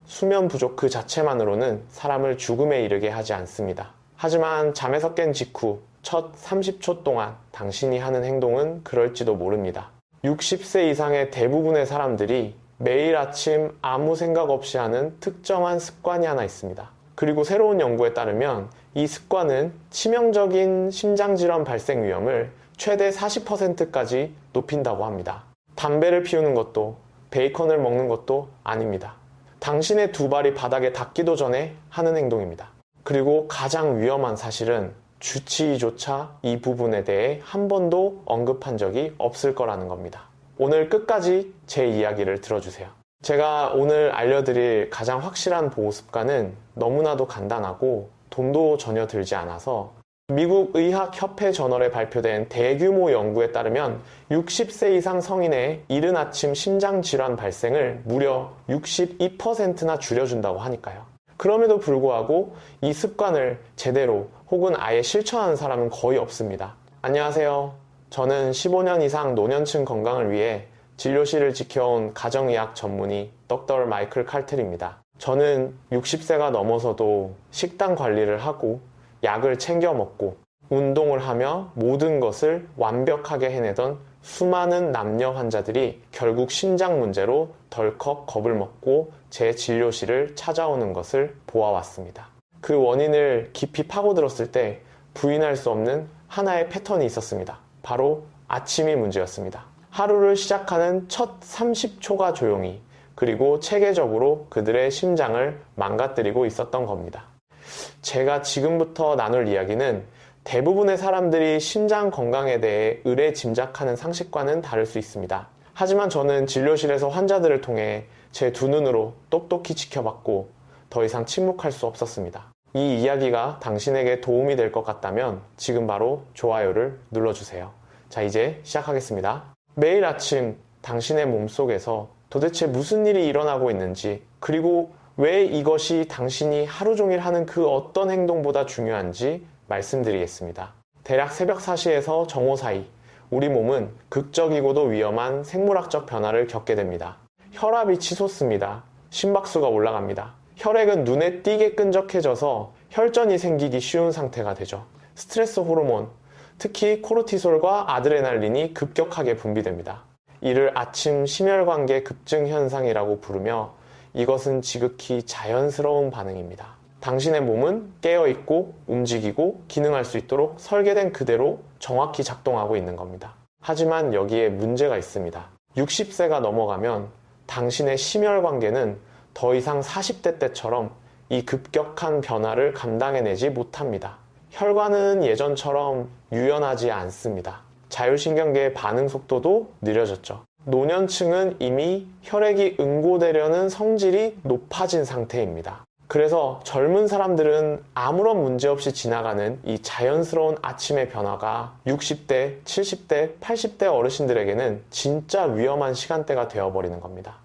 수면 부족 그 자체만으로는 사람을 죽음에 이르게 하지 않습니다. 하지만 잠에서 깬 직후 첫 30초 동안 당신이 하는 행동은 그럴지도 모릅니다. 60세 이상의 대부분의 사람들이 매일 아침 아무 생각 없이 하는 특정한 습관이 하나 있습니다. 그리고 새로운 연구에 따르면 이 습관은 치명적인 심장질환 발생 위험을 최대 40%까지 높인다고 합니다. 담배를 피우는 것도 베이컨을 먹는 것도 아닙니다. 당신의 두 발이 바닥에 닿기도 전에 하는 행동입니다. 그리고 가장 위험한 사실은 주치의조차 이 부분에 대해 한 번도 언급한 적이 없을 거라는 겁니다. 오늘 끝까지 제 이야기를 들어주세요. 제가 오늘 알려드릴 가장 확실한 보호 습관은 너무나도 간단하고 돈도 전혀 들지 않아서 미국 의학협회 저널에 발표된 대규모 연구에 따르면 60세 이상 성인의 이른 아침 심장질환 발생을 무려 62%나 줄여준다고 하니까요. 그럼에도 불구하고 이 습관을 제대로 혹은 아예 실천하는 사람은 거의 없습니다. 안녕하세요. 저는 15년 이상 노년층 건강을 위해 진료실을 지켜온 가정의학 전문의 닥터 마이클 칼틀입니다. 저는 60세가 넘어서도 식단 관리를 하고 약을 챙겨 먹고 운동을 하며 모든 것을 완벽하게 해내던 수많은 남녀 환자들이 결국 심장 문제로 덜컥 겁을 먹고 제 진료실을 찾아오는 것을 보아왔습니다. 그 원인을 깊이 파고들었을 때 부인할 수 없는 하나의 패턴이 있었습니다. 바로 아침이 문제였습니다. 하루를 시작하는 첫 30초가 조용히 그리고 체계적으로 그들의 심장을 망가뜨리고 있었던 겁니다. 제가 지금부터 나눌 이야기는 대부분의 사람들이 심장 건강에 대해 의례 짐작하는 상식과는 다를 수 있습니다. 하지만 저는 진료실에서 환자들을 통해 제 두 눈으로 똑똑히 지켜봤고 더 이상 침묵할 수 없었습니다. 이 이야기가 당신에게 도움이 될 것 같다면 지금 바로 좋아요를 눌러주세요. 자, 이제 시작하겠습니다. 매일 아침 당신의 몸속에서 도대체 무슨 일이 일어나고 있는지, 그리고 왜 이것이 당신이 하루 종일 하는 그 어떤 행동보다 중요한지 말씀드리겠습니다. 대략 새벽 4시에서 정오 사이 우리 몸은 극적이고도 위험한 생물학적 변화를 겪게 됩니다. 혈압이 치솟습니다. 심박수가 올라갑니다. 혈액은 눈에 띄게 끈적해져서 혈전이 생기기 쉬운 상태가 되죠. 스트레스 호르몬, 특히 코르티솔과 아드레날린이 급격하게 분비됩니다. 이를 아침 심혈관계 급증 현상이라고 부르며 이것은 지극히 자연스러운 반응입니다. 당신의 몸은 깨어있고 움직이고 기능할 수 있도록 설계된 그대로 정확히 작동하고 있는 겁니다. 하지만 여기에 문제가 있습니다. 60세가 넘어가면 당신의 심혈관계는 더 이상 40대 때처럼 이 급격한 변화를 감당해내지 못합니다. 혈관은 예전처럼 유연하지 않습니다. 자율신경계의 반응 속도도 느려졌죠. 노년층은 이미 혈액이 응고되려는 성질이 높아진 상태입니다. 그래서 젊은 사람들은 아무런 문제 없이 지나가는 이 자연스러운 아침의 변화가 60대, 70대, 80대 어르신들에게는 진짜 위험한 시간대가 되어버리는 겁니다.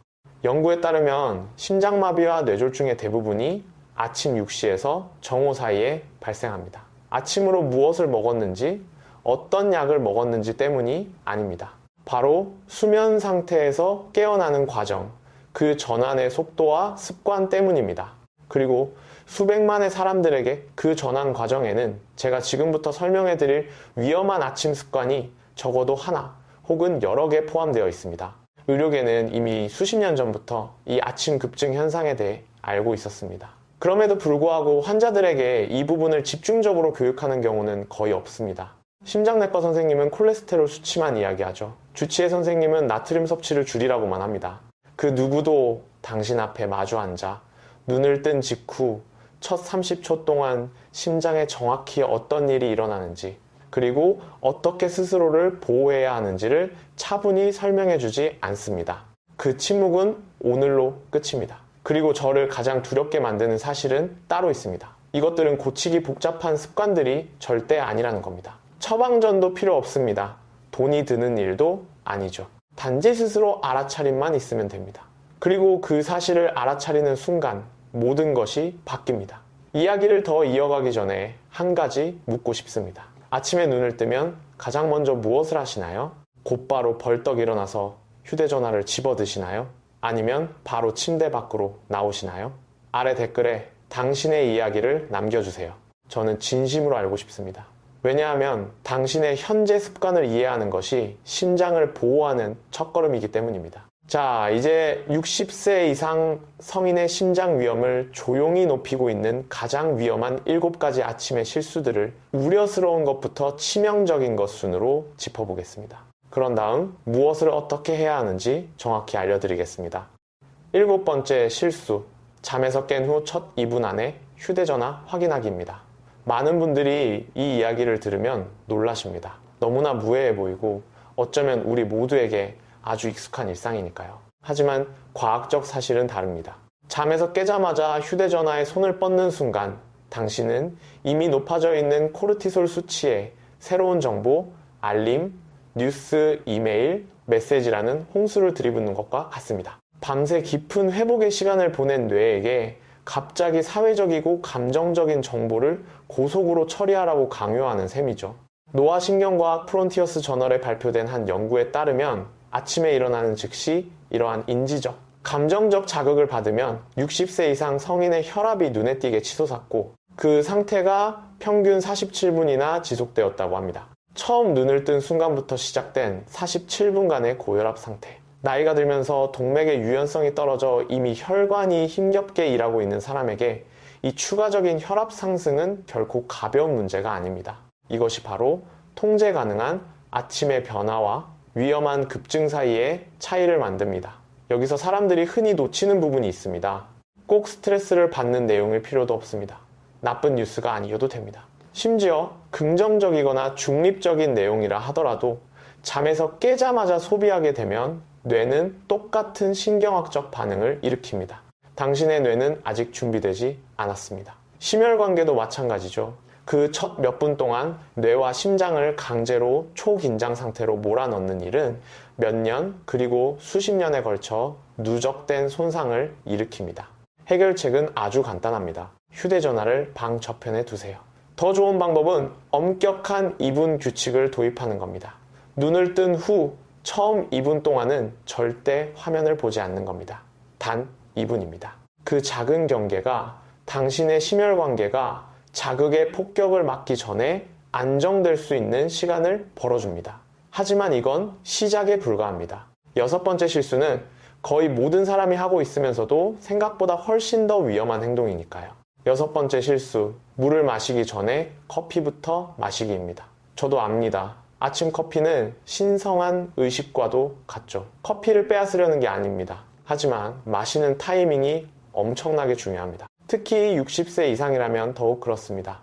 연구에 따르면 심장마비와 뇌졸중의 대부분이 아침 6시에서 정오 사이에 발생합니다. 아침으로 무엇을 먹었는지, 어떤 약을 먹었는지 때문이 아닙니다. 바로 수면 상태에서 깨어나는 과정, 그 전환의 속도와 습관 때문입니다. 그리고 수백만의 사람들에게 그 전환 과정에는 제가 지금부터 설명해드릴 위험한 아침 습관이 적어도 하나 혹은 여러 개 포함되어 있습니다. 의료계는 이미 수십 년 전부터 이 아침 급증 현상에 대해 알고 있었습니다. 그럼에도 불구하고 환자들에게 이 부분을 집중적으로 교육하는 경우는 거의 없습니다. 심장내과 선생님은 콜레스테롤 수치만 이야기하죠. 주치의 선생님은 나트륨 섭취를 줄이라고만 합니다. 그 누구도 당신 앞에 마주 앉아 눈을 뜬 직후 첫 30초 동안 심장에 정확히 어떤 일이 일어나는지, 그리고 어떻게 스스로를 보호해야 하는지를 차분히 설명해주지 않습니다. 그 침묵은 오늘로 끝입니다. 그리고 저를 가장 두렵게 만드는 사실은 따로 있습니다. 이것들은 고치기 복잡한 습관들이 절대 아니라는 겁니다. 처방전도 필요 없습니다. 돈이 드는 일도 아니죠. 단지 스스로 알아차림만 있으면 됩니다. 그리고 그 사실을 알아차리는 순간 모든 것이 바뀝니다. 이야기를 더 이어가기 전에 한 가지 묻고 싶습니다. 아침에 눈을 뜨면 가장 먼저 무엇을 하시나요? 곧바로 벌떡 일어나서 휴대전화를 집어드시나요? 아니면 바로 침대 밖으로 나오시나요? 아래 댓글에 당신의 이야기를 남겨주세요. 저는 진심으로 알고 싶습니다. 왜냐하면 당신의 현재 습관을 이해하는 것이 심장을 보호하는 첫걸음이기 때문입니다. 자, 이제 60세 이상 성인의 심장 위험을 조용히 높이고 있는 가장 위험한 7가지 아침의 실수들을 우려스러운 것부터 치명적인 것 순으로 짚어보겠습니다. 그런 다음 무엇을 어떻게 해야 하는지 정확히 알려드리겠습니다. 7번째 실수, 잠에서 깬 후 첫 2분 안에 휴대전화 확인하기입니다. 많은 분들이 이 이야기를 들으면 놀라십니다. 너무나 무해해 보이고 어쩌면 우리 모두에게 아주 익숙한 일상이니까요. 하지만 과학적 사실은 다릅니다. 잠에서 깨자마자 휴대전화에 손을 뻗는 순간 당신은 이미 높아져 있는 코르티솔 수치에 새로운 정보, 알림, 뉴스, 이메일, 메시지라는 홍수를 들이붓는 것과 같습니다. 밤새 깊은 회복의 시간을 보낸 뇌에게 갑자기 사회적이고 감정적인 정보를 고속으로 처리하라고 강요하는 셈이죠. 노화신경과학 프론티어스 저널에 발표된 한 연구에 따르면 아침에 일어나는 즉시 이러한 인지적, 감정적 자극을 받으면 60세 이상 성인의 혈압이 눈에 띄게 치솟았고 그 상태가 평균 47분이나 지속되었다고 합니다. 처음 눈을 뜬 순간부터 시작된 47분간의 고혈압 상태. 나이가 들면서 동맥의 유연성이 떨어져 이미 혈관이 힘겹게 일하고 있는 사람에게 이 추가적인 혈압 상승은 결코 가벼운 문제가 아닙니다. 이것이 바로 통제 가능한 아침의 변화와 위험한 급증 사이의 차이를 만듭니다. 여기서 사람들이 흔히 놓치는 부분이 있습니다. 꼭 스트레스를 받는 내용일 필요도 없습니다. 나쁜 뉴스가 아니어도 됩니다. 심지어 긍정적이거나 중립적인 내용이라 하더라도 잠에서 깨자마자 소비하게 되면 뇌는 똑같은 신경학적 반응을 일으킵니다. 당신의 뇌는 아직 준비되지 않았습니다. 심혈관계도 마찬가지죠. 그 첫 몇 분 동안 뇌와 심장을 강제로 초긴장 상태로 몰아넣는 일은 몇 년 그리고 수십 년에 걸쳐 누적된 손상을 일으킵니다. 해결책은 아주 간단합니다. 휴대전화를 방 저편에 두세요. 더 좋은 방법은 엄격한 2분 규칙을 도입하는 겁니다. 눈을 뜬 후 처음 2분 동안은 절대 화면을 보지 않는 겁니다. 단 2분입니다. 그 작은 경계가 당신의 심혈관계가 자극의 폭격을 막기 전에 안정될 수 있는 시간을 벌어줍니다. 하지만 이건 시작에 불과합니다. 6번째 실수는 거의 모든 사람이 하고 있으면서도 생각보다 훨씬 더 위험한 행동이니까요. 6번째 실수, 물을 마시기 전에 커피부터 마시기입니다. 저도 압니다. 아침 커피는 신성한 의식과도 같죠. 커피를 빼앗으려는 게 아닙니다. 하지만 마시는 타이밍이 엄청나게 중요합니다. 특히 60세 이상이라면 더욱 그렇습니다.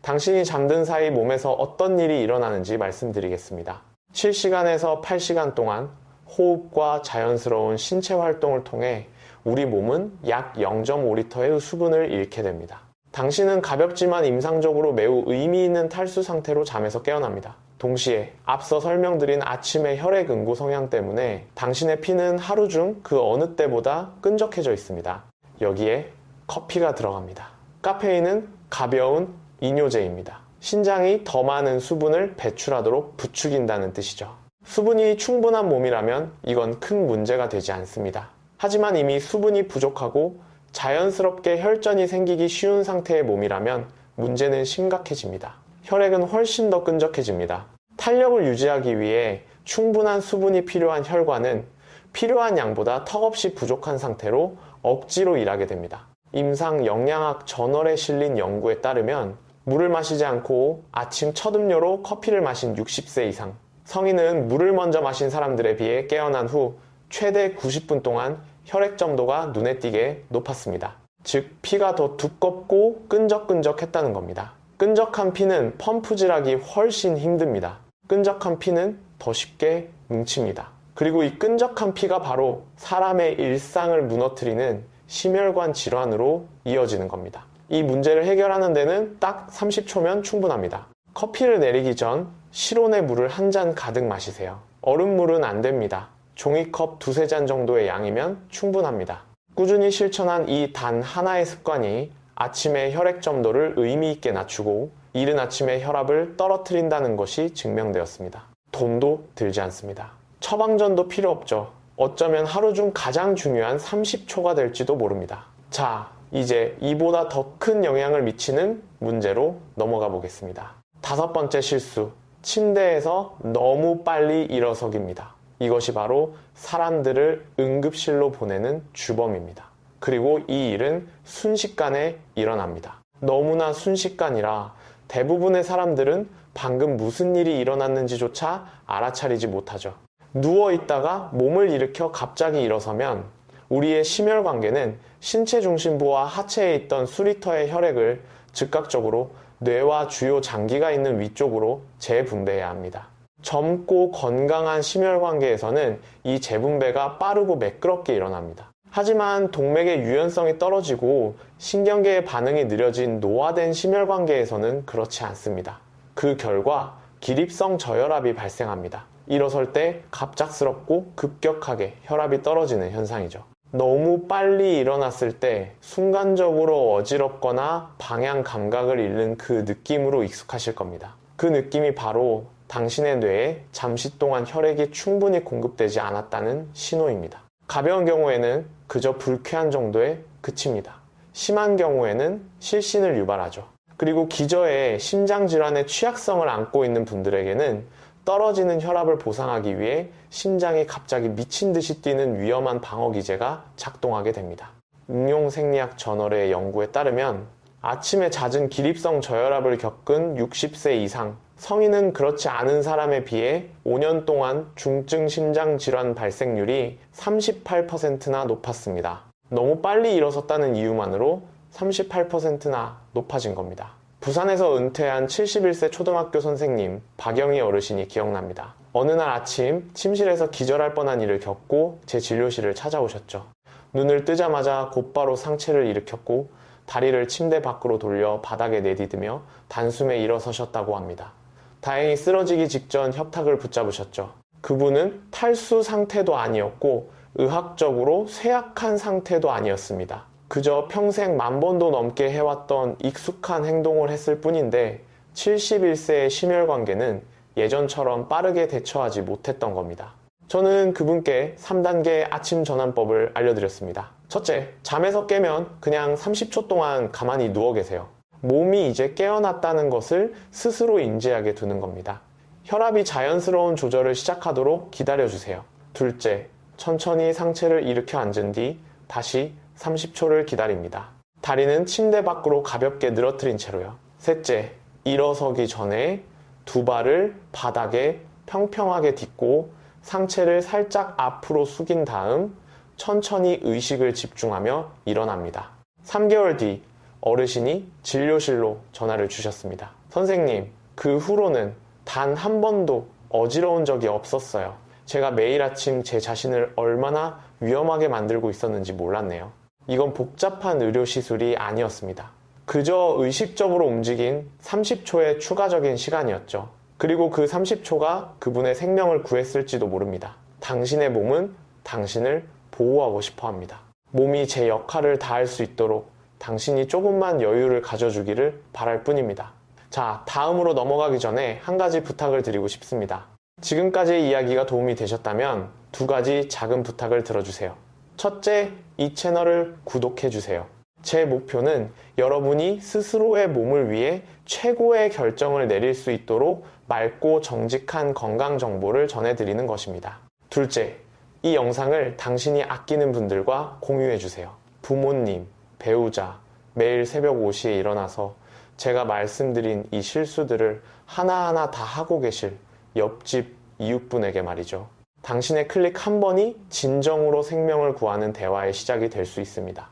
당신이 잠든 사이 몸에서 어떤 일이 일어나는지 말씀드리겠습니다. 7시간에서 8시간 동안 호흡과 자연스러운 신체 활동을 통해 우리 몸은 약 0.5리터의 수분을 잃게 됩니다. 당신은 가볍지만 임상적으로 매우 의미 있는 탈수 상태로 잠에서 깨어납니다. 동시에 앞서 설명드린 아침의 혈액 응고 성향 때문에 당신의 피는 하루 중 그 어느 때보다 끈적해져 있습니다. 여기에 커피가 들어갑니다. 카페인은 가벼운 이뇨제입니다. 신장이 더 많은 수분을 배출하도록 부추긴다는 뜻이죠. 수분이 충분한 몸이라면 이건 큰 문제가 되지 않습니다. 하지만 이미 수분이 부족하고 자연스럽게 혈전이 생기기 쉬운 상태의 몸이라면 문제는 심각해집니다. 혈액은 훨씬 더 끈적해집니다. 탄력을 유지하기 위해 충분한 수분이 필요한 혈관은 필요한 양보다 턱없이 부족한 상태로 억지로 일하게 됩니다. 임상 영양학 저널에 실린 연구에 따르면 물을 마시지 않고 아침 첫 음료로 커피를 마신 60세 이상 성인은 물을 먼저 마신 사람들에 비해 깨어난 후 최대 90분 동안 혈액 점도가 눈에 띄게 높았습니다. 즉 피가 더 두껍고 끈적끈적했다는 겁니다. 끈적한 피는 펌프질하기 훨씬 힘듭니다. 끈적한 피는 더 쉽게 뭉칩니다. 그리고 이 끈적한 피가 바로 사람의 일상을 무너뜨리는 심혈관 질환으로 이어지는 겁니다. 이 문제를 해결하는 데는 딱 30초면 충분합니다. 커피를 내리기 전 실온의 물을 한 잔 가득 마시세요. 얼음물은 안 됩니다. 종이컵 2-3잔 정도의 양이면 충분합니다. 꾸준히 실천한 이 단 하나의 습관이 아침의 혈액 점도를 의미 있게 낮추고 이른 아침에 혈압을 떨어뜨린다는 것이 증명되었습니다. 돈도 들지 않습니다. 처방전도 필요 없죠. 어쩌면 하루 중 가장 중요한 30초가 될지도 모릅니다. 자, 이제 이보다 더 큰 영향을 미치는 문제로 넘어가 보겠습니다. 5번째 실수, 침대에서 너무 빨리 일어서기입니다. 이것이 바로 사람들을 응급실로 보내는 주범입니다. 그리고 이 일은 순식간에 일어납니다. 너무나 순식간이라 대부분의 사람들은 방금 무슨 일이 일어났는지조차 알아차리지 못하죠. 누워있다가 몸을 일으켜 갑자기 일어서면 우리의 심혈관계는 신체 중심부와 하체에 있던 수리터의 혈액을 즉각적으로 뇌와 주요 장기가 있는 위쪽으로 재분배해야 합니다. 젊고 건강한 심혈관계에서는 이 재분배가 빠르고 매끄럽게 일어납니다. 하지만 동맥의 유연성이 떨어지고 신경계의 반응이 느려진 노화된 심혈관계에서는 그렇지 않습니다. 그 결과 기립성 저혈압이 발생합니다. 일어설 때 갑작스럽고 급격하게 혈압이 떨어지는 현상이죠. 너무 빨리 일어났을 때 순간적으로 어지럽거나 방향 감각을 잃는 그 느낌으로 익숙하실 겁니다. 그 느낌이 바로 당신의 뇌에 잠시 동안 혈액이 충분히 공급되지 않았다는 신호입니다. 가벼운 경우에는 그저 불쾌한 정도에 그칩니다. 심한 경우에는 실신을 유발하죠. 그리고 기저에 심장질환의 취약성을 안고 있는 분들에게는 떨어지는 혈압을 보상하기 위해 심장이 갑자기 미친 듯이 뛰는 위험한 방어기제가 작동하게 됩니다. 응용생리학 저널의 연구에 따르면 아침에 잦은 기립성 저혈압을 겪은 60세 이상 성인은 그렇지 않은 사람에 비해 5년 동안 중증 심장질환 발생률이 38%나 높았습니다. 너무 빨리 일어섰다는 이유만으로 38%나 높아진 겁니다. 부산에서 은퇴한 71세 초등학교 선생님 박영희 어르신이 기억납니다. 어느 날 아침 침실에서 기절할 뻔한 일을 겪고 제 진료실을 찾아오셨죠. 눈을 뜨자마자 곧바로 상체를 일으켰고 다리를 침대 밖으로 돌려 바닥에 내디디며 단숨에 일어서셨다고 합니다. 다행히 쓰러지기 직전 협탁을 붙잡으셨죠. 그분은 탈수 상태도 아니었고 의학적으로 쇠약한 상태도 아니었습니다. 그저 평생 10,000번도 넘게 해왔던 익숙한 행동을 했을 뿐인데 71세의 심혈관계는 예전처럼 빠르게 대처하지 못했던 겁니다. 저는 그분께 3단계 아침 전환법을 알려드렸습니다. 첫째, 잠에서 깨면 그냥 30초 동안 가만히 누워 계세요. 몸이 이제 깨어났다는 것을 스스로 인지하게 두는 겁니다. 혈압이 자연스러운 조절을 시작하도록 기다려주세요. 둘째, 천천히 상체를 일으켜 앉은 뒤 다시 30초를 기다립니다. 다리는 침대 밖으로 가볍게 늘어뜨린 채로요. 셋째, 일어서기 전에 두 발을 바닥에 평평하게 딛고 상체를 살짝 앞으로 숙인 다음 천천히 의식을 집중하며 일어납니다. 3개월 뒤 어르신이 진료실로 전화를 주셨습니다. 선생님, 그 후로는 단 한 번도 어지러운 적이 없었어요. 제가 매일 아침 제 자신을 얼마나 위험하게 만들고 있었는지 몰랐네요. 이건 복잡한 의료시술이 아니었습니다. 그저 의식적으로 움직인 30초의 추가적인 시간이었죠. 그리고 그 30초가 그분의 생명을 구했을지도 모릅니다. 당신의 몸은 당신을 보호하고 싶어 합니다. 몸이 제 역할을 다할 수 있도록 당신이 조금만 여유를 가져주기를 바랄 뿐입니다. 자, 다음으로 넘어가기 전에 한 가지 부탁을 드리고 싶습니다. 지금까지의 이야기가 도움이 되셨다면 2가지 작은 부탁을 들어주세요. 첫째, 이 채널을 구독해주세요. 제 목표는 여러분이 스스로의 몸을 위해 최고의 결정을 내릴 수 있도록 맑고 정직한 건강 정보를 전해드리는 것입니다. 둘째, 이 영상을 당신이 아끼는 분들과 공유해주세요. 부모님, 배우자, 매일 새벽 5시에 일어나서 제가 말씀드린 이 실수들을 하나하나 다 하고 계실 옆집 이웃분에게 말이죠. 당신의 클릭 한 번이 진정으로 생명을 구하는 대화의 시작이 될 수 있습니다.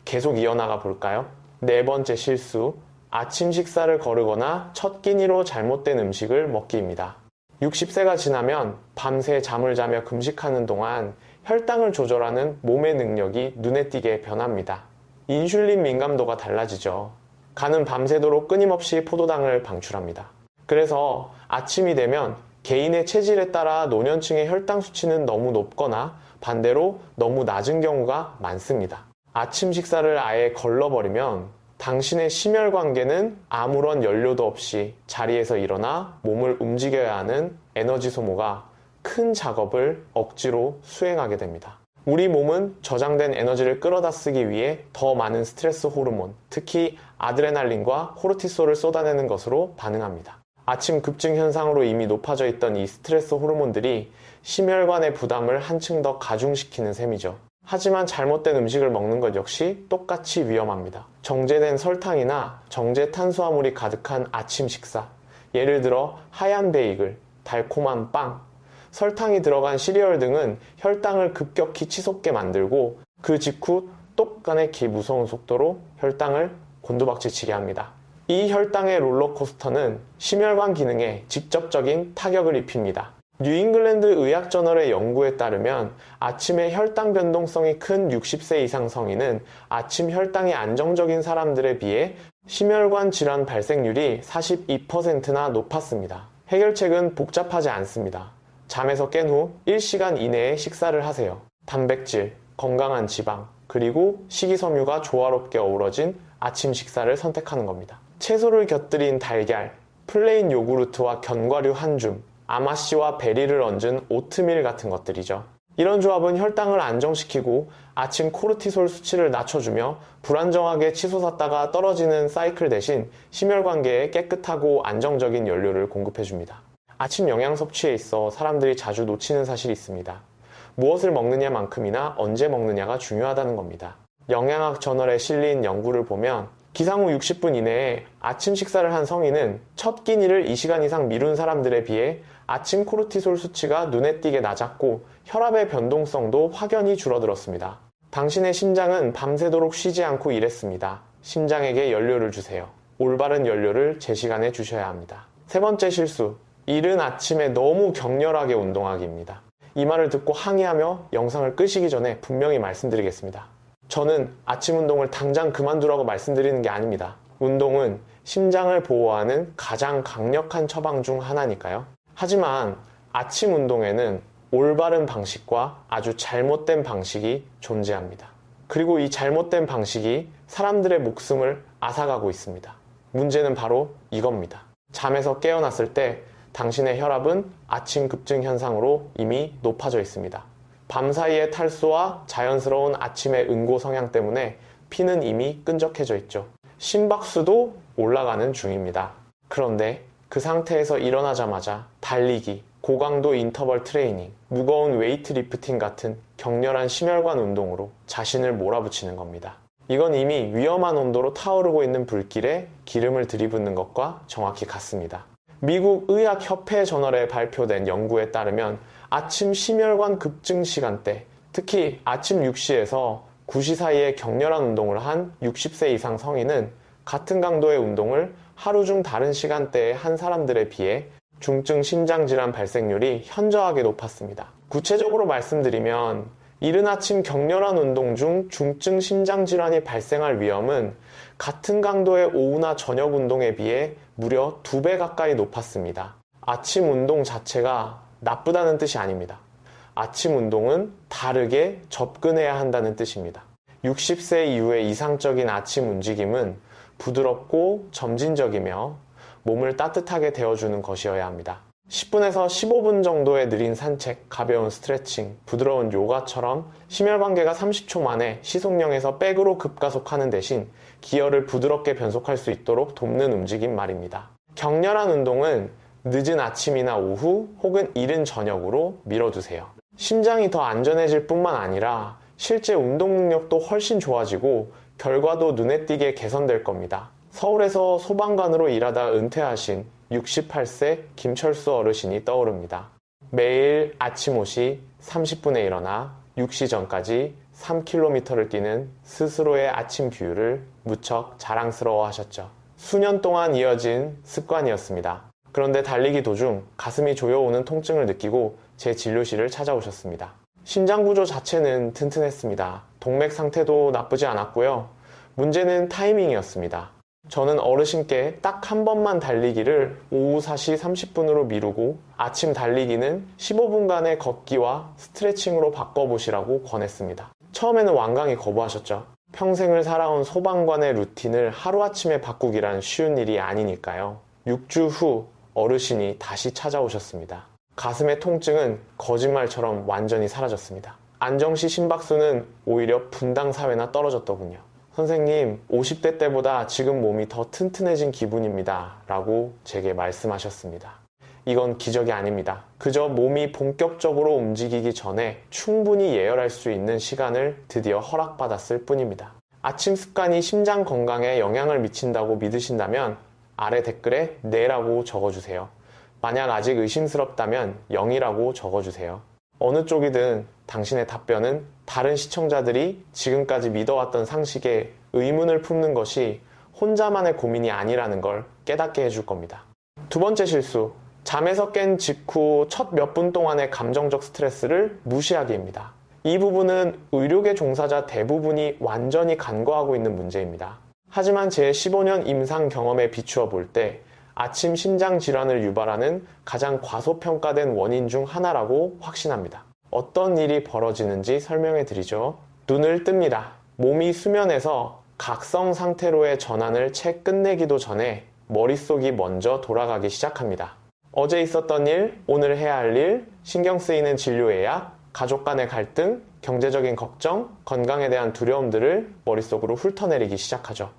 계속 이어나가 볼까요? 4번째 실수, 아침 식사를 거르거나 첫 끼니로 잘못된 음식을 먹기입니다. 60세가 지나면 밤새 잠을 자며 금식하는 동안 혈당을 조절하는 몸의 능력이 눈에 띄게 변합니다. 인슐린 민감도가 달라지죠. 간은 밤새도록 끊임없이 포도당을 방출합니다. 그래서 아침이 되면 개인의 체질에 따라 노년층의 혈당 수치는 너무 높거나 반대로 너무 낮은 경우가 많습니다. 아침 식사를 아예 걸러버리면 당신의 심혈관계는 아무런 연료도 없이 자리에서 일어나 몸을 움직여야 하는 에너지 소모가 큰 작업을 억지로 수행하게 됩니다. 우리 몸은 저장된 에너지를 끌어다 쓰기 위해 더 많은 스트레스 호르몬, 특히 아드레날린과 코르티솔을 쏟아내는 것으로 반응합니다. 아침 급증 현상으로 이미 높아져 있던 이 스트레스 호르몬들이 심혈관의 부담을 한층 더 가중시키는 셈이죠. 하지만 잘못된 음식을 먹는 것 역시 똑같이 위험합니다. 정제된 설탕이나 정제 탄수화물이 가득한 아침 식사, 예를 들어 하얀 베이글, 달콤한 빵, 설탕이 들어간 시리얼 등은 혈당을 급격히 치솟게 만들고 그 직후 똑간의 무서운 속도로 혈당을 곤두박질치게 합니다. 이 혈당의 롤러코스터는 심혈관 기능에 직접적인 타격을 입힙니다. 뉴잉글랜드 의학저널의 연구에 따르면 아침에 혈당 변동성이 큰 60세 이상 성인은 아침 혈당이 안정적인 사람들에 비해 심혈관 질환 발생률이 42%나 높았습니다. 해결책은 복잡하지 않습니다. 잠에서 깬 후 1시간 이내에 식사를 하세요. 단백질, 건강한 지방, 그리고 식이섬유가 조화롭게 어우러진 아침 식사를 선택하는 겁니다. 채소를 곁들인 달걀, 플레인 요구르트와 견과류 한 줌, 아마씨와 베리를 얹은 오트밀 같은 것들이죠. 이런 조합은 혈당을 안정시키고 아침 코르티솔 수치를 낮춰주며 불안정하게 치솟았다가 떨어지는 사이클 대신 심혈관계에 깨끗하고 안정적인 연료를 공급해줍니다. 아침 영양 섭취에 있어 사람들이 자주 놓치는 사실이 있습니다. 무엇을 먹느냐만큼이나 언제 먹느냐가 중요하다는 겁니다. 영양학 저널에 실린 연구를 보면 기상 후 60분 이내에 아침 식사를 한 성인은 첫 끼니를 2시간 이상 미룬 사람들에 비해 아침 코르티솔 수치가 눈에 띄게 낮았고 혈압의 변동성도 확연히 줄어들었습니다. 당신의 심장은 밤새도록 쉬지 않고 일했습니다. 심장에게 연료를 주세요. 올바른 연료를 제 시간에 주셔야 합니다. 세 번째 실수, 이른 아침에 너무 격렬하게 운동하기입니다. 이 말을 듣고 항의하며 영상을 끄시기 전에 분명히 말씀드리겠습니다. 저는 아침 운동을 당장 그만두라고 말씀드리는 게 아닙니다. 운동은 심장을 보호하는 가장 강력한 처방 중 하나니까요. 하지만 아침 운동에는 올바른 방식과 아주 잘못된 방식이 존재합니다. 그리고 이 잘못된 방식이 사람들의 목숨을 앗아가고 있습니다. 문제는 바로 이겁니다. 잠에서 깨어났을 때 당신의 혈압은 아침 급증 현상으로 이미 높아져 있습니다. 밤사이의 탈수와 자연스러운 아침의 응고 성향 때문에 피는 이미 끈적해져 있죠. 심박수도 올라가는 중입니다. 그런데 그 상태에서 일어나자마자 달리기, 고강도 인터벌 트레이닝, 무거운 웨이트 리프팅 같은 격렬한 심혈관 운동으로 자신을 몰아붙이는 겁니다. 이건 이미 위험한 온도로 타오르고 있는 불길에 기름을 들이붓는 것과 정확히 같습니다. 미국 의학협회 저널에 발표된 연구에 따르면 아침 심혈관 급증 시간대, 특히 아침 6시에서 9시 사이에 격렬한 운동을 한 60세 이상 성인은 같은 강도의 운동을 하루 중 다른 시간대에 한 사람들에 비해 중증 심장질환 발생률이 현저하게 높았습니다. 구체적으로 말씀드리면 이른 아침 격렬한 운동 중 중증 심장질환이 발생할 위험은 같은 강도의 오후나 저녁 운동에 비해 무려 2배 가까이 높았습니다. 아침 운동 자체가 나쁘다는 뜻이 아닙니다. 아침 운동은 다르게 접근해야 한다는 뜻입니다. 60세 이후의 이상적인 아침 움직임은 부드럽고 점진적이며 몸을 따뜻하게 데워주는 것이어야 합니다. 10분에서 15분 정도의 느린 산책, 가벼운 스트레칭, 부드러운 요가처럼 심혈관계가 30초 만에 시속령에서 백으로 급가속하는 대신 기어를 부드럽게 변속할 수 있도록 돕는 움직임 말입니다. 격렬한 운동은 늦은 아침이나 오후 혹은 이른 저녁으로 미뤄두세요. 심장이 더 안전해질 뿐만 아니라 실제 운동 능력도 훨씬 좋아지고 결과도 눈에 띄게 개선될 겁니다. 서울에서 소방관으로 일하다 은퇴하신 68세 김철수 어르신이 떠오릅니다. 매일 아침 5시 30분에 일어나 6시 전까지 3km를 뛰는 스스로의 아침 규율을 무척 자랑스러워 하셨죠. 수년 동안 이어진 습관이었습니다. 그런데 달리기 도중 가슴이 조여오는 통증을 느끼고 제 진료실을 찾아오셨습니다. 심장 구조 자체는 튼튼했습니다. 동맥 상태도 나쁘지 않았고요. 문제는 타이밍이었습니다. 저는 어르신께 딱 한 번만 달리기를 오후 4시 30분으로 미루고 아침 달리기는 15분간의 걷기와 스트레칭으로 바꿔보시라고 권했습니다. 처음에는 완강히 거부하셨죠. 평생을 살아온 소방관의 루틴을 하루아침에 바꾸기란 쉬운 일이 아니니까요. 6주 후 어르신이 다시 찾아오셨습니다. 가슴의 통증은 거짓말처럼 완전히 사라졌습니다. 안정시 심박수는 오히려 분당 사회나 떨어졌더군요. 선생님, 50대 때보다 지금 몸이 더 튼튼해진 기분입니다. 라고 제게 말씀하셨습니다. 이건 기적이 아닙니다. 그저 몸이 본격적으로 움직이기 전에 충분히 예열할 수 있는 시간을 드디어 허락받았을 뿐입니다. 아침 습관이 심장 건강에 영향을 미친다고 믿으신다면 아래 댓글에 네라고 적어주세요. 만약 아직 의심스럽다면 0이라고 적어주세요. 어느 쪽이든 당신의 답변은 다른 시청자들이 지금까지 믿어왔던 상식에 의문을 품는 것이 혼자만의 고민이 아니라는 걸 깨닫게 해줄 겁니다. 두 번째 실수, 잠에서 깬 직후 첫 몇 분 동안의 감정적 스트레스를 무시하기입니다. 이 부분은 의료계 종사자 대부분이 완전히 간과하고 있는 문제입니다. 하지만 제 15년 임상 경험에 비추어 볼 때 아침 심장 질환을 유발하는 가장 과소평가된 원인 중 하나라고 확신합니다. 어떤 일이 벌어지는지 설명해 드리죠. 눈을 뜹니다. 몸이 수면에서 각성 상태로의 전환을 채 끝내기도 전에 머릿속이 먼저 돌아가기 시작합니다. 어제 있었던 일, 오늘 해야 할 일, 신경 쓰이는 진료 예약, 가족 간의 갈등, 경제적인 걱정, 건강에 대한 두려움들을 머릿속으로 훑어내리기 시작하죠.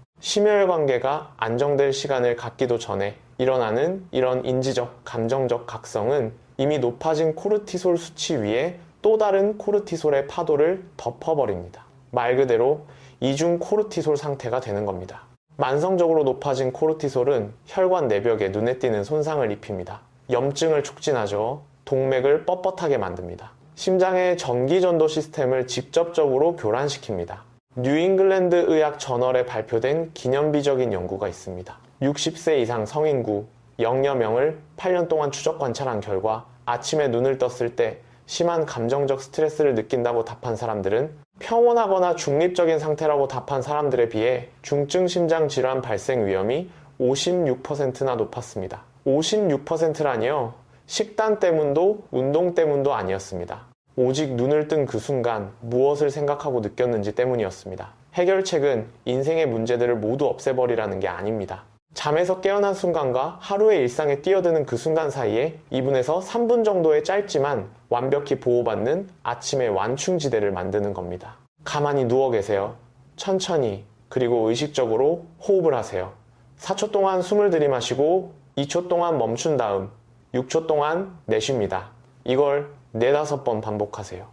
심혈관계가 안정될 시간을 갖기도 전에 일어나는 이런 인지적, 감정적 각성은 이미 높아진 코르티솔 수치 위에 또 다른 코르티솔의 파도를 덮어버립니다. 말 그대로 이중 코르티솔 상태가 되는 겁니다. 만성적으로 높아진 코르티솔은 혈관 내벽에 눈에 띄는 손상을 입힙니다. 염증을 촉진하죠. 동맥을 뻣뻣하게 만듭니다. 심장의 전기전도 시스템을 직접적으로 교란시킵니다. 뉴잉글랜드 의학 저널에 발표된 기념비적인 연구가 있습니다. 60세 이상 성인구 0여 명을 8년 동안 추적 관찰한 결과 아침에 눈을 떴을 때 심한 감정적 스트레스를 느낀다고 답한 사람들은 평온하거나 중립적인 상태라고 답한 사람들에 비해 중증 심장 질환 발생 위험이 56%나 높았습니다. 56%라니요. 식단 때문도 운동 때문도 아니었습니다. 오직 눈을 뜬 그 순간 무엇을 생각하고 느꼈는지 때문이었습니다. 해결책은 인생의 문제들을 모두 없애버리라는 게 아닙니다. 잠에서 깨어난 순간과 하루의 일상에 뛰어드는 그 순간 사이에 2분에서 3분 정도의 짧지만 완벽히 보호받는 아침의 완충지대를 만드는 겁니다. 가만히 누워 계세요. 천천히 그리고 의식적으로 호흡을 하세요. 4초 동안 숨을 들이마시고 2초 동안 멈춘 다음 6초 동안 내쉽니다. 이걸 4-5번 반복하세요.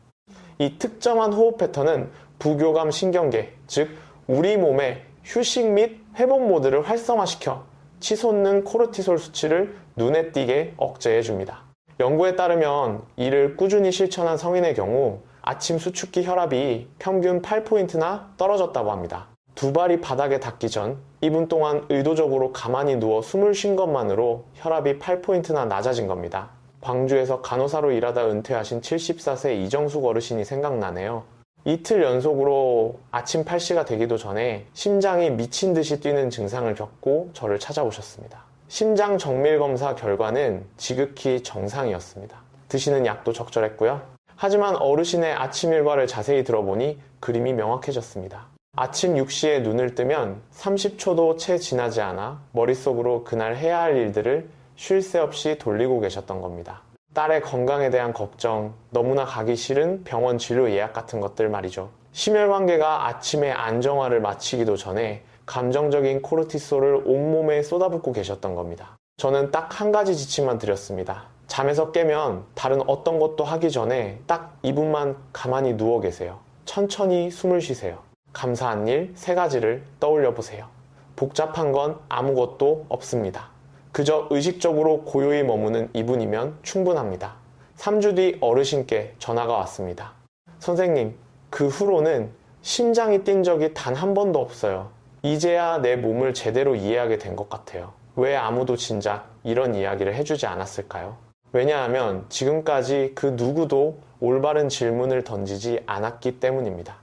이 특정한 호흡 패턴은 부교감 신경계, 즉 우리 몸의 휴식 및 회복 모드를 활성화시켜 치솟는 코르티솔 수치를 눈에 띄게 억제해줍니다. 연구에 따르면 이를 꾸준히 실천한 성인의 경우 아침 수축기 혈압이 평균 8포인트나 떨어졌다고 합니다. 두 발이 바닥에 닿기 전 2분 동안 의도적으로 가만히 누워 숨을 쉰 것만으로 혈압이 8포인트나 낮아진 겁니다. 광주에서 간호사로 일하다 은퇴하신 74세 이정숙 어르신이 생각나네요. 이틀 연속으로 아침 8시가 되기도 전에 심장이 미친 듯이 뛰는 증상을 겪고 저를 찾아오셨습니다. 심장 정밀 검사 결과는 지극히 정상이었습니다. 드시는 약도 적절했고요. 하지만 어르신의 아침 일과를 자세히 들어보니 그림이 명확해졌습니다. 아침 6시에 눈을 뜨면 30초도 채 지나지 않아 머릿속으로 그날 해야 할 일들을 쉴 새 없이 돌리고 계셨던 겁니다. 딸의 건강에 대한 걱정, 너무나 가기 싫은 병원 진료 예약 같은 것들 말이죠. 심혈관계가 아침에 안정화를 마치기도 전에 감정적인 코르티솔을 온몸에 쏟아붓고 계셨던 겁니다. 저는 딱 한 가지 지침만 드렸습니다. 잠에서 깨면 다른 어떤 것도 하기 전에 딱 2분만 가만히 누워 계세요. 천천히 숨을 쉬세요. 감사한 일 3가지를 떠올려 보세요. 복잡한 건 아무것도 없습니다. 그저 의식적으로 고요히 머무는 2분이면 충분합니다. 3주 뒤 어르신께 전화가 왔습니다. 선생님, 그 후로는 심장이 뛴 적이 단 한 번도 없어요. 이제야 내 몸을 제대로 이해하게 된 것 같아요. 왜 아무도 진작 이런 이야기를 해주지 않았을까요? 왜냐하면 지금까지 그 누구도 올바른 질문을 던지지 않았기 때문입니다.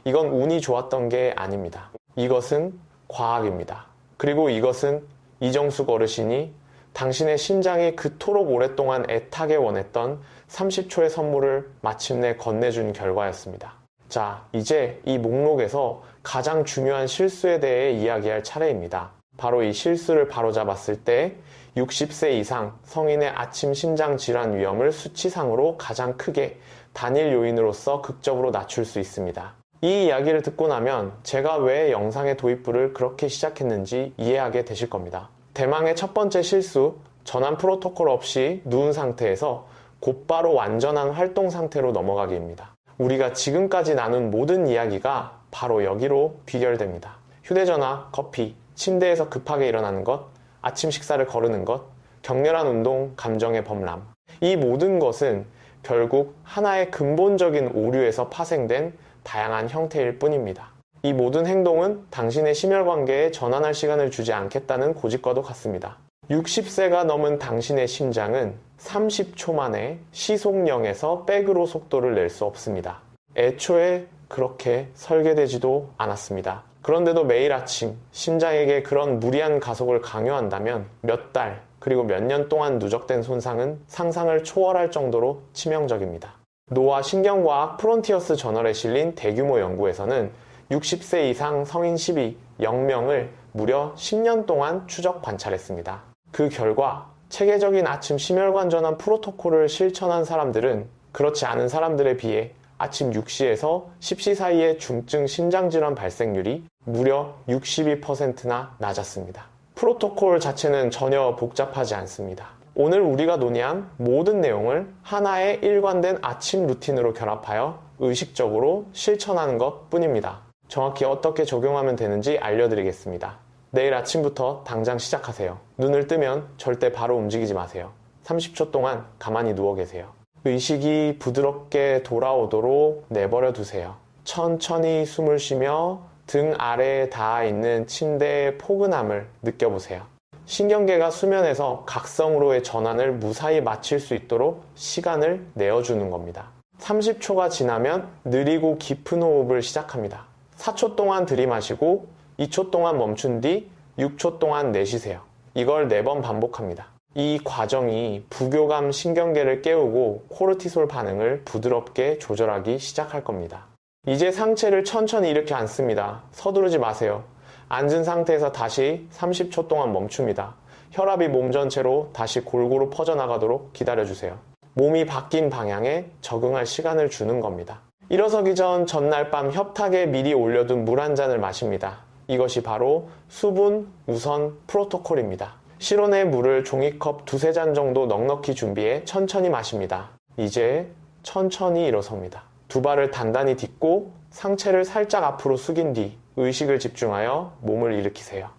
이건 운이 좋았던 게 아닙니다. 이것은 과학입니다. 그리고 이것은 이정숙 어르신이 당신의 심장이 그토록 오랫동안 애타게 원했던 30초의 선물을 마침내 건네준 결과였습니다. 자, 이제 이 목록에서 가장 중요한 실수에 대해 이야기할 차례입니다. 바로 이 실수를 바로잡았을 때 60세 이상 성인의 아침 심장 질환 위험을 수치상으로 가장 크게 단일 요인으로서 극적으로 낮출 수 있습니다. 이 이야기를 듣고 나면 제가 왜 영상의 도입부를 그렇게 시작했는지 이해하게 되실 겁니다. 대망의 첫 번째 실수, 전환 프로토콜 없이 누운 상태에서 곧바로 완전한 활동 상태로 넘어가기입니다. 우리가 지금까지 나눈 모든 이야기가 바로 여기로 귀결됩니다. 휴대전화, 커피, 침대에서 급하게 일어나는 것, 아침 식사를 거르는 것, 격렬한 운동, 감정의 범람. 이 모든 것은 결국 하나의 근본적인 오류에서 파생된 다양한 형태일 뿐입니다. 이 모든 행동은 당신의 심혈관계에 전환할 시간을 주지 않겠다는 고집과도 같습니다. 60세가 넘은 당신의 심장은 30초 만에 시속 0에서 백으로 속도를 낼 수 없습니다. 애초에 그렇게 설계되지도 않았습니다. 그런데도 매일 아침 심장에게 그런 무리한 가속을 강요한다면 몇 달, 그리고 몇 년 동안 누적된 손상은 상상을 초월할 정도로 치명적입니다. 노화 신경과학 프론티어스 저널에 실린 대규모 연구에서는 60세 이상 성인 0명을 무려 10년 동안 추적 관찰했습니다. 그 결과 체계적인 아침 심혈관 전환 프로토콜을 실천한 사람들은 그렇지 않은 사람들에 비해 아침 6시에서 10시 사이의 중증 심장질환 발생률이 무려 62%나 낮았습니다. 프로토콜 자체는 전혀 복잡하지 않습니다. 오늘 우리가 논의한 모든 내용을 하나의 일관된 아침 루틴으로 결합하여 의식적으로 실천하는 것 뿐입니다. 정확히 어떻게 적용하면 되는지 알려드리겠습니다. 내일 아침부터 당장 시작하세요. 눈을 뜨면 절대 바로 움직이지 마세요. 30초 동안 가만히 누워 계세요. 의식이 부드럽게 돌아오도록 내버려 두세요. 천천히 숨을 쉬며 등 아래에 닿아 있는 침대의 포근함을 느껴보세요. 신경계가 수면에서 각성으로의 전환을 무사히 마칠 수 있도록 시간을 내어주는 겁니다. 30초가 지나면 느리고 깊은 호흡을 시작합니다. 4초 동안 들이마시고 2초 동안 멈춘 뒤 6초 동안 내쉬세요. 이걸 4번 반복합니다. 이 과정이 부교감 신경계를 깨우고 코르티솔 반응을 부드럽게 조절하기 시작할 겁니다. 이제 상체를 천천히 일으켜 앉습니다. 서두르지 마세요. 앉은 상태에서 다시 30초 동안 멈춥니다. 혈압이 몸 전체로 다시 골고루 퍼져나가도록 기다려주세요. 몸이 바뀐 방향에 적응할 시간을 주는 겁니다. 일어서기 전 전날 밤 협탁에 미리 올려둔 물 한 잔을 마십니다. 이것이 바로 수분 우선 프로토콜입니다. 실온의 물을 종이컵 2-3잔 정도 넉넉히 준비해 천천히 마십니다. 이제 천천히 일어섭니다. 두 발을 단단히 딛고 상체를 살짝 앞으로 숙인 뒤 의식을 집중하여 몸을 일으키세요.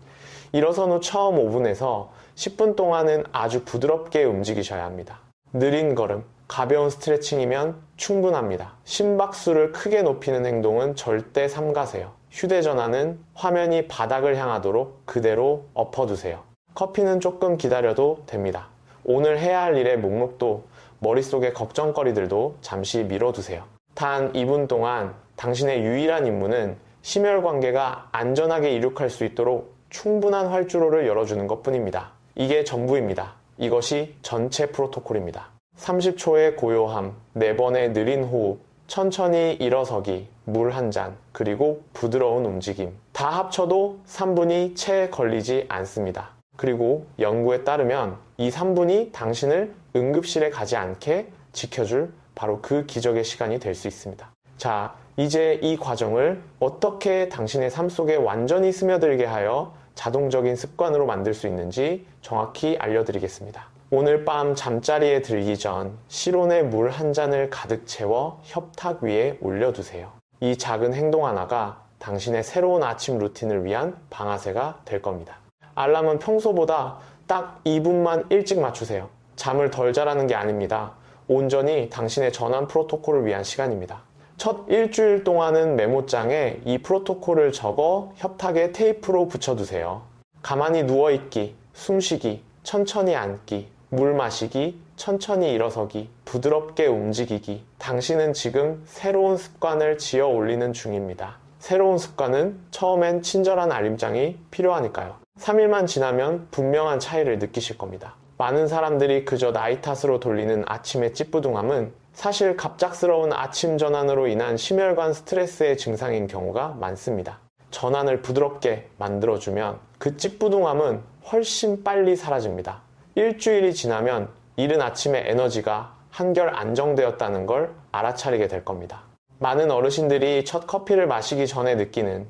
일어선 후 처음 5분에서 10분 동안은 아주 부드럽게 움직이셔야 합니다. 느린 걸음, 가벼운 스트레칭이면 충분합니다. 심박수를 크게 높이는 행동은 절대 삼가세요. 휴대전화는 화면이 바닥을 향하도록 그대로 엎어두세요. 커피는 조금 기다려도 됩니다. 오늘 해야 할 일의 목록도 머릿속의 걱정거리들도 잠시 미뤄두세요. 단 2분 동안 당신의 유일한 임무는 심혈관계가 안전하게 이륙할 수 있도록 충분한 활주로를 열어주는 것 뿐입니다. 이게 전부입니다. 이것이 전체 프로토콜입니다. 30초의 고요함, 4번의 느린 호흡, 천천히 일어서기, 물 한 잔, 그리고 부드러운 움직임. 다 합쳐도 3분이 채 걸리지 않습니다. 그리고 연구에 따르면 이 3분이 당신을 응급실에 가지 않게 지켜줄 바로 그 기적의 시간이 될 수 있습니다. 자, 이제 이 과정을 어떻게 당신의 삶 속에 완전히 스며들게 하여 자동적인 습관으로 만들 수 있는지 정확히 알려드리겠습니다. 오늘 밤 잠자리에 들기 전 실온의 물 한 잔을 가득 채워 협탁 위에 올려두세요. 이 작은 행동 하나가 당신의 새로운 아침 루틴을 위한 방아쇠가 될 겁니다. 알람은 평소보다 딱 2분만 일찍 맞추세요. 잠을 덜 자라는 게 아닙니다. 온전히 당신의 전환 프로토콜을 위한 시간입니다. 첫 일주일 동안은 메모장에 이 프로토콜을 적어 협탁에 테이프로 붙여두세요. 가만히 누워있기, 숨쉬기, 천천히 앉기, 물 마시기, 천천히 일어서기, 부드럽게 움직이기. 당신은 지금 새로운 습관을 지어 올리는 중입니다. 새로운 습관은 처음엔 친절한 알림장이 필요하니까요. 3일만 지나면 분명한 차이를 느끼실 겁니다. 많은 사람들이 그저 나이 탓으로 돌리는 아침의 찌뿌둥함은 사실 갑작스러운 아침 전환으로 인한 심혈관 스트레스의 증상인 경우가 많습니다. 전환을 부드럽게 만들어주면 그 찌뿌둥함은 훨씬 빨리 사라집니다. 일주일이 지나면 이른 아침의 에너지가 한결 안정되었다는 걸 알아차리게 될 겁니다. 많은 어르신들이 첫 커피를 마시기 전에 느끼는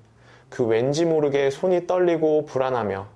그 왠지 모르게 손이 떨리고 불안하며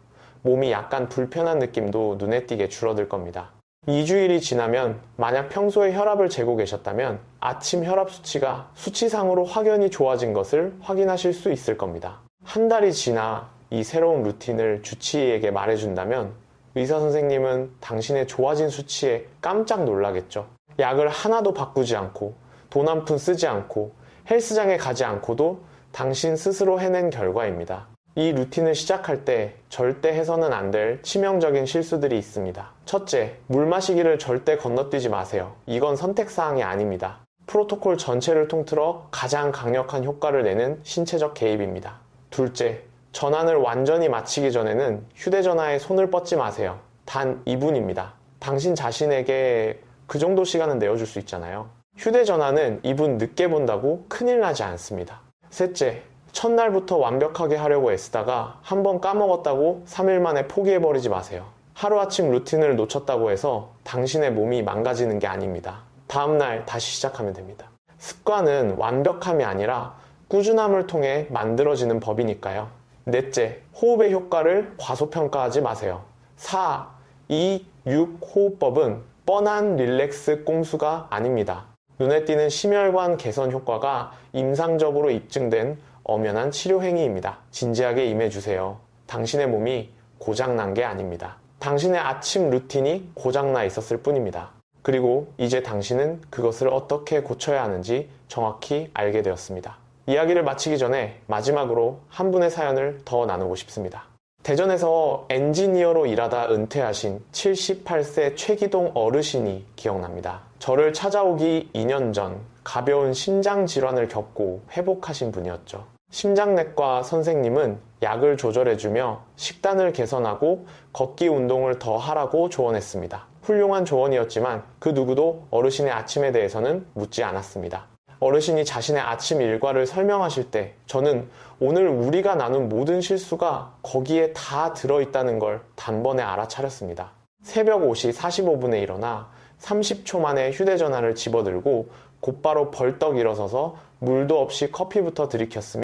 몸이 약간 불편한 느낌도 눈에 띄게 줄어들 겁니다. 2주일이 지나면 만약 평소에 혈압을 재고 계셨다면 아침 혈압 수치가 수치상으로 확연히 좋아진 것을 확인하실 수 있을 겁니다. 한 달이 지나 이 새로운 루틴을 주치의에게 말해준다면 의사 선생님은 당신의 좋아진 수치에 깜짝 놀라겠죠. 약을 하나도 바꾸지 않고 돈 한 푼 쓰지 않고 헬스장에 가지 않고도 당신 스스로 해낸 결과입니다. 이 루틴을 시작할 때 절대 해서는 안 될 치명적인 실수들이 있습니다. 첫째, 물 마시기를 절대 건너뛰지 마세요. 이건 선택사항이 아닙니다. 프로토콜 전체를 통틀어 가장 강력한 효과를 내는 신체적 개입입니다. 둘째, 전환을 완전히 마치기 전에는 휴대전화에 손을 뻗지 마세요. 단 2분입니다. 당신 자신에게 그 정도 시간은 내어줄 수 있잖아요. 휴대전화는 2분 늦게 본다고 큰일 나지 않습니다. 셋째, 첫날부터 완벽하게 하려고 애쓰다가 한번 까먹었다고 3일 만에 포기해버리지 마세요. 하루아침 루틴을 놓쳤다고 해서 당신의 몸이 망가지는 게 아닙니다. 다음날 다시 시작하면 됩니다. 습관은 완벽함이 아니라 꾸준함을 통해 만들어지는 법이니까요. 넷째, 호흡의 효과를 과소평가하지 마세요. 4, 2, 6 호흡법은 뻔한 릴렉스 꼼수가 아닙니다. 눈에 띄는 심혈관 개선 효과가 임상적으로 입증된 엄연한 치료 행위입니다. 진지하게 임해주세요. 당신의 몸이 고장난 게 아닙니다. 당신의 아침 루틴이 고장나 있었을 뿐입니다. 그리고 이제 당신은 그것을 어떻게 고쳐야 하는지 정확히 알게 되었습니다. 이야기를 마치기 전에 마지막으로 한 분의 사연을 더 나누고 싶습니다. 대전에서 엔지니어로 일하다 은퇴하신 78세 최기동 어르신이 기억납니다. 저를 찾아오기 2년 전 가벼운 심장 질환을 겪고 회복하신 분이었죠. 심장내과 선생님은 약을 조절해주며 식단을 개선하고 걷기 운동을 더 하라고 조언했습니다. 훌륭한 조언이었지만 그 누구도 어르신의 아침에 대해서는 묻지 않았습니다. 어르신이 자신의 아침 일과를 설명하실 때 저는 오늘 우리가 나눈 모든 실수가 거기에 다 들어있다는 걸 단번에 알아차렸습니다. 새벽 5시 45분에 일어나 30초 만에 휴대전화를 집어들고 곧바로 벌떡 일어서서 물도 없이 커피부터 들이켰으며